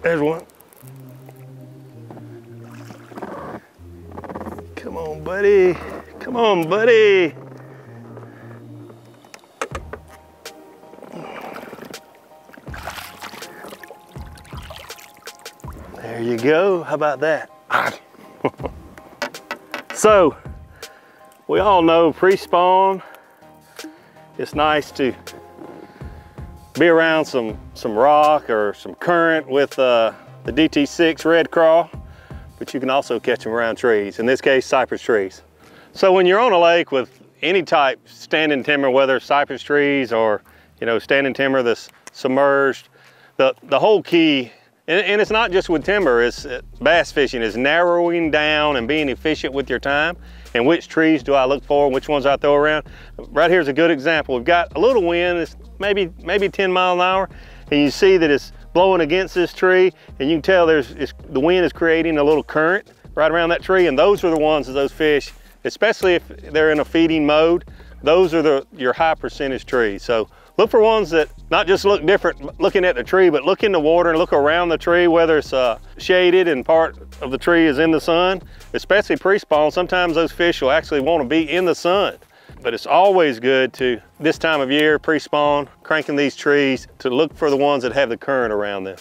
There's one. Come on, buddy. Come on, buddy. There you go. How about that? So, we all know pre-spawn, it's nice to be around some rock or some current with the DT6 red craw, but you can also catch them around trees, in this case, cypress trees. So when you're on a lake with any type standing timber, whether cypress trees or standing timber that's submerged, the whole key, and it's not just with timber, it's bass fishing, is narrowing down and being efficient with your time. And which trees do I look for, which ones I throw around. Right here's a good example. We've got a little wind, it's maybe 10 miles an hour, and you see that it's blowing against this tree, and you can tell the wind is creating a little current right around that tree, and those are the ones of those fish, especially if they're in a feeding mode, those are your high percentage trees. So look for ones that not just look different looking at the tree, but look in the water and look around the tree, whether it's shaded and part of the tree is in the sun, especially pre-spawn. Sometimes those fish will actually want to be in the sun. But it's always good to, this time of year, pre-spawn, cranking these trees, to look for the ones that have the current around them.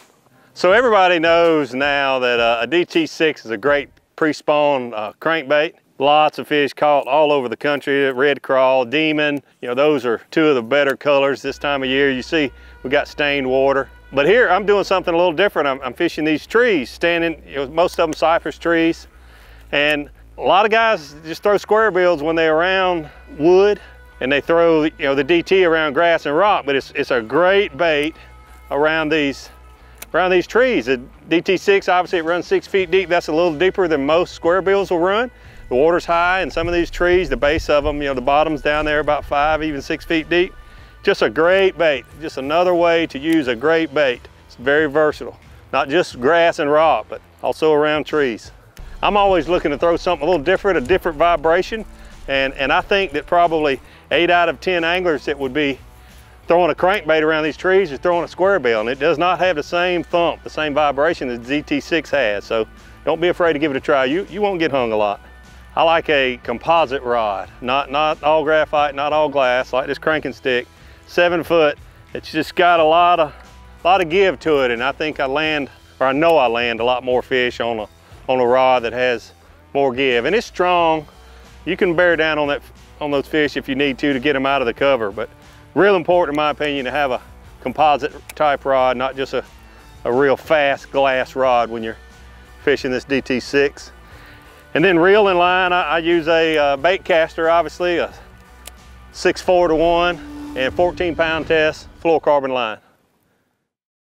So everybody knows now that a DT6 is a great pre-spawn crankbait. Lots of fish caught all over the country, red craw, demon. Those are two of the better colors this time of year. You see, we got stained water. But here, I'm doing something a little different. I'm fishing these trees, standing, most of them cypress trees. And a lot of guys just throw squarebills when they're around wood, and they throw, the DT around grass and rock, but it's a great bait around these trees. The DT6, obviously it runs 6 feet deep. That's a little deeper than most squarebills will run. The water's high, and some of these trees, the base of them, the bottom's down there about 5, even 6 feet deep. Just a great bait, just another way to use a great bait. It's very versatile, not just grass and rock, but also around trees. I'm always looking to throw something a little different, a different vibration, and I think that probably 8 out of 10 anglers that would be throwing a crankbait around these trees is throwing a squarebill, and it does not have the same thump, the same vibration that the DT6 has, so don't be afraid to give it a try. You won't get hung a lot. I like a composite rod, not all graphite, not all glass, like this cranking stick, 7 foot. It's just got a lot of give to it, and I think I know I land a lot more fish on a rod that has more give, and it's strong. You can bear down on those fish if you need to get them out of the cover, but real important in my opinion to have a composite type rod, not just a real fast glass rod when you're fishing this DT6. And then reel and line, I use a bait caster, obviously, a 6/4 to 1 and 14-pound test fluorocarbon line.